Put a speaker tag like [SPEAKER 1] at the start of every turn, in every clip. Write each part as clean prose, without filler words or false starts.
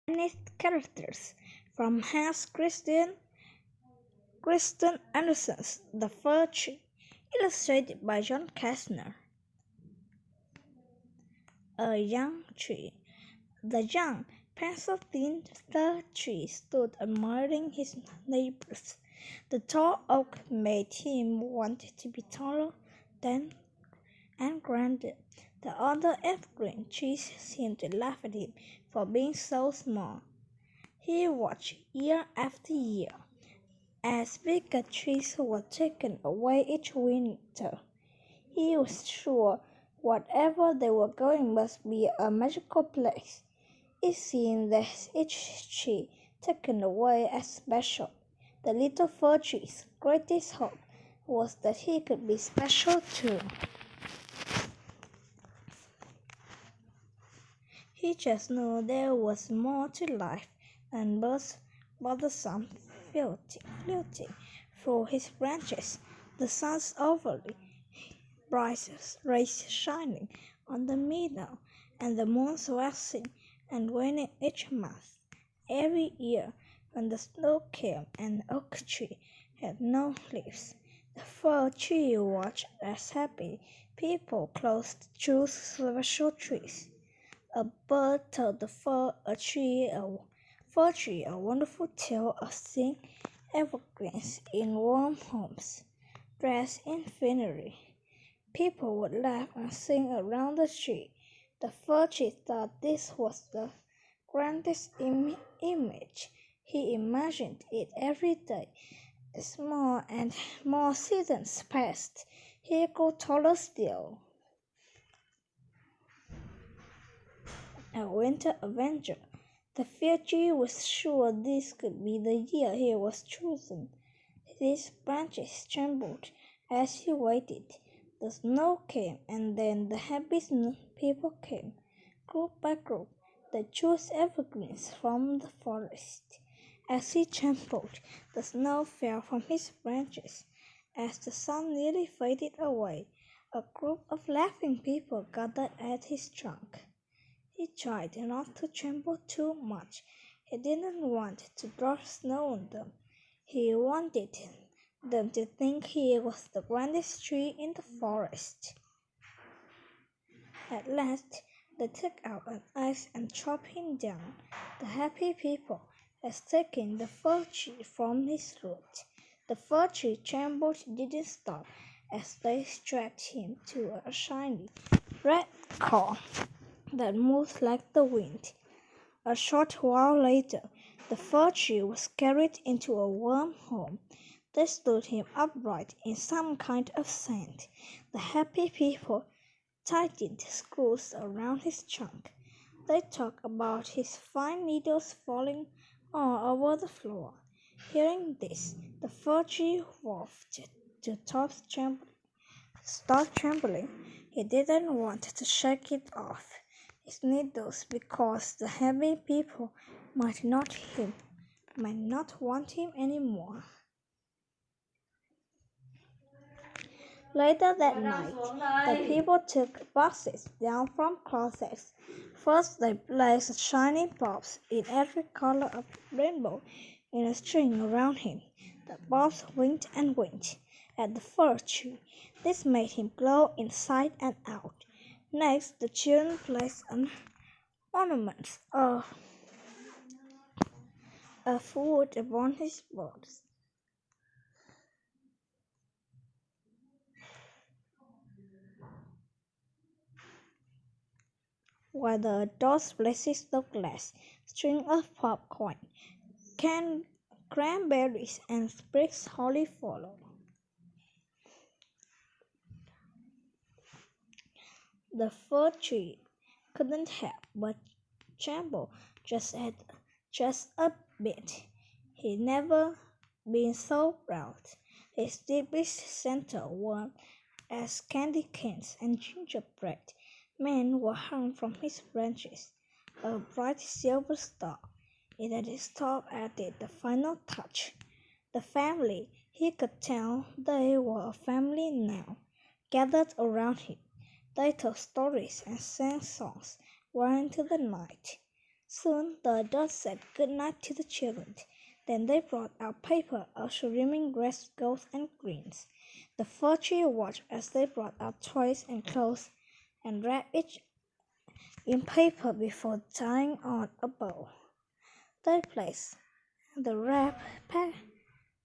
[SPEAKER 1] Chinese characters from Christian Andersen's The Fir Tree, illustrated by John Kastner. A young tree. The young, pencil-thin fir tree stood admiring his neighbors. The tall oak made him want to be taller than and grander. The other evergreen trees seemed to laugh at him for being so small. He watched year after year as bigger trees were taken away each winter. He was sure whatever they were going must be a magical place. It seemed that each tree taken away as special. The little fir tree's greatest hope was that he could be special too. He just knew there was more to life than birds bothersome floating through his branches, the sun's overly bright rays shining on the meadow, and the moon's waxing and waning each month. Every year, when the snow came and the oak tree had no leaves, the fir tree watched as happy people closed through special trees. A bird told the fir tree a wonderful tale of seeing evergreens in warm homes, dressed in finery. People would laugh and sing around the tree. The fir tree thought this was the grandest image. He imagined it every day. As more and more seasons passed, he grew taller still. A winter avenger. The fir tree was sure this could be the year he was chosen. His branches trembled as he waited. The snow came, and then the happy people came, group by group. They chose evergreens from the forest. As he trembled, the snow fell from his branches. As the sun nearly faded away, a group of laughing people gathered at his trunk. He tried not to tremble too much. He didn't want to drop snow on them. He wanted them to think he was the grandest tree in the forest. At last, they took out an axe and chopped him down. The happy people had taken the fir tree from his root. The fir tree trembled didn't stop as they strapped him to a shiny red car that moved like the wind. A short while later, the fir tree was carried into a warm home. They stood him upright in some kind of sand. The happy people tightened screws around his trunk. They talked about his fine needles falling all over the floor. Hearing this, the fir tree waved to stop trembling. He didn't want to shake it off his needles because the happy people might not want him anymore. Later that night, the people took boxes down from closets. First, they placed shiny bulbs in every color of the rainbow in a string around him. The bulbs winked and winked at the fir tree. This made him glow inside and out. Next, the children placed ornaments of wood upon his bulbs. While the adults placed of glass, string of popcorn, cranberries, and sprigs holly followed. The fir tree couldn't help but tremble just a bit. He'd never been so proud. His deepest center warm as candy canes and gingerbread men were hung from his branches. A bright silver star it at his top added the final touch. The family, he could tell they were a family now, gathered around him. They told stories and sang songs well into the night. Soon the adults said good night to the children. Then they brought out paper of rimming reds, golds, and greens. The fir tree watched as they brought out toys and clothes and wrapped each in paper before tying on a bow. They placed the wrapped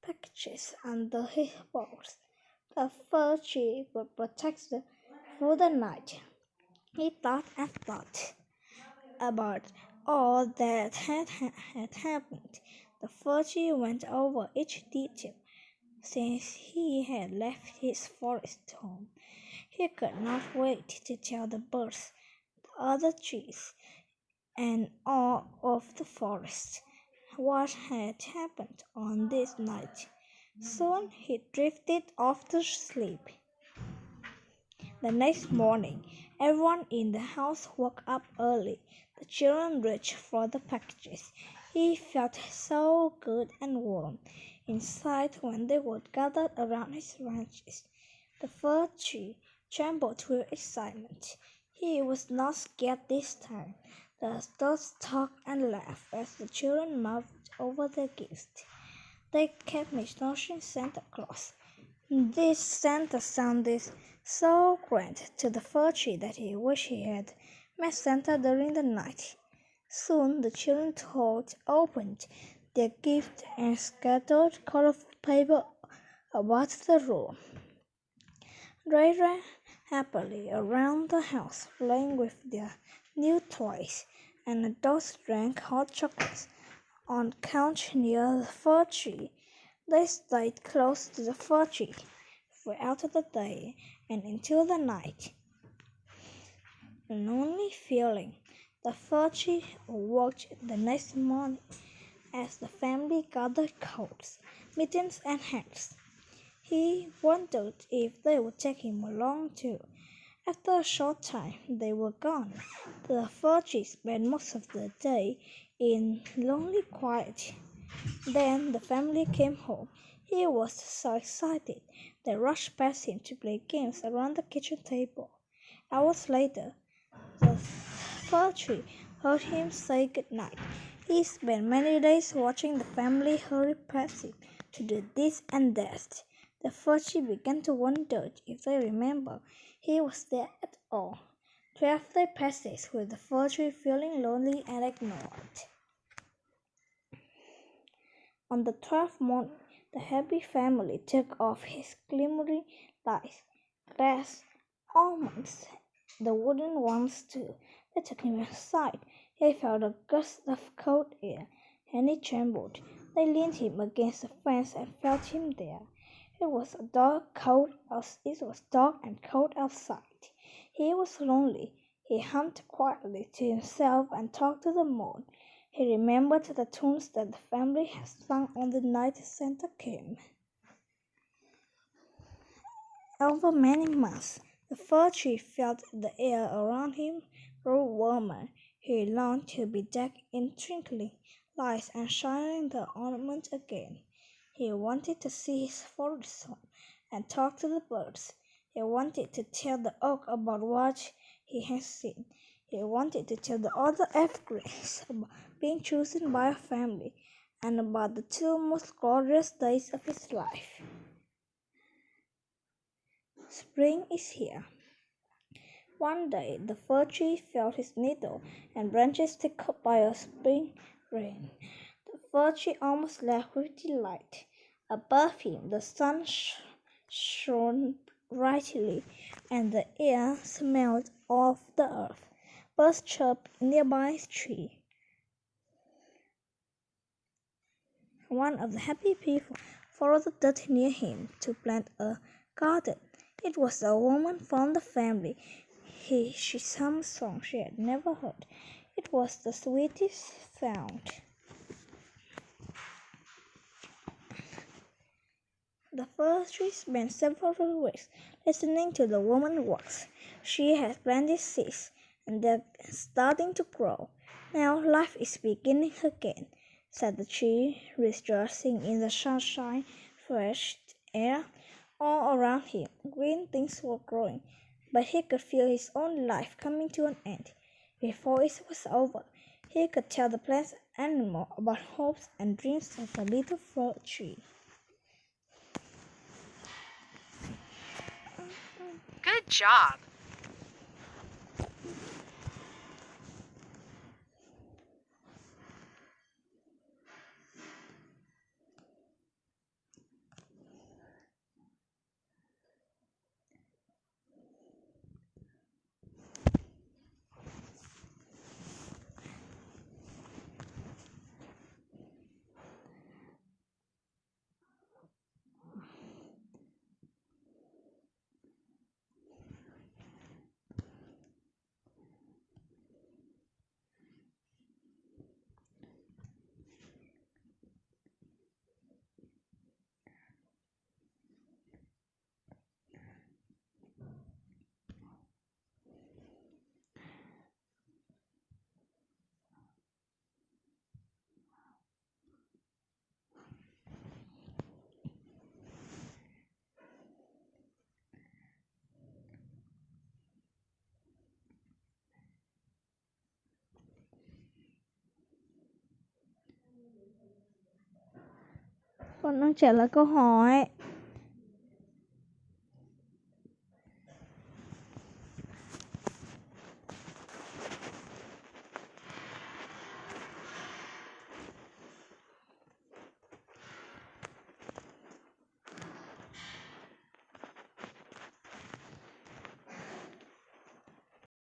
[SPEAKER 1] packages under his balls. The fir tree would protect them through the night. He thought and thought about all that had happened. The fir tree went over each detail since he had left his forest home. He could not wait to tell the birds, the other trees, and all of the forest what had happened on this night. Soon he drifted off to sleep. The next morning, everyone in the house woke up early. The children reached for the packages. He felt so good and warm inside when they were gathered around his branches. The fir tree trembled with excitement. He was not scared this time. The adults talked and laughed as the children marveled over their gifts. They kept misnourishing Santa Claus. This Santa sounded so grand to the fir tree that he wished he had met Santa during the night. Soon the children opened their gift and scattered colorful paper about the room. They ran happily around the house, playing with their new toys, and adults drank hot chocolates on a couch near the fir tree. They stayed close to the fir tree throughout the day and into the night. A lonely feeling. The fir tree awoke the next morning as the family gathered coats, mittens, and hats. He wondered if they would take him along too. After a short time, they were gone. The fir tree spent most of the day in lonely quiet. Then the family came home. He was so excited. They rushed past him to play games around the kitchen table. Hours later, the fir tree heard him say good night. He spent many days watching the family hurry past him to do this and that. The fir tree began to wonder if they remember he was there at all. 12 day passes with the fir tree feeling lonely and ignored. On the 12th morning, the happy family took off his glimmering lights, glass, almonds, the wooden ones too. They took him outside. He felt a gust of cold air, and he trembled. They leaned him against the fence and felt him there. It was dark and cold outside. He was lonely. He hummed quietly to himself and talked to the moon. He remembered the tunes that the family had sung on the night Santa came. Over many months, the fir tree felt the air around him grow warmer. He longed to be decked in twinkling lights and shining the ornament again. He wanted to see his forest home and talk to the birds. He wanted to tell the oak about what he had seen. He wanted to tell the other evergreens about being chosen by a family and about the 2 most glorious days of his life. Spring is here. One day the fir tree felt his needle and branches tickled by a spring rain. The fir tree almost laughed with delight. Above him the sun shone brightly, and the air smelled of the earth. Birds chirped nearby his tree. One of the happy people followed the dirt near him to plant a garden. It was a woman from the family. She sang a song she had never heard. It was the sweetest sound. The fir tree spent several weeks listening to the woman's words. She had planted seeds, and they're starting to grow. Now life is beginning again, said the tree, rejoicing in the sunshine, fresh air all around him. Green things were growing, but he could feel his own life coming to an end. Before it was over, He could tell the plants and animals about hopes and dreams of the little fir tree.
[SPEAKER 2] Good job!
[SPEAKER 1] Con đang trả lời câu hỏi.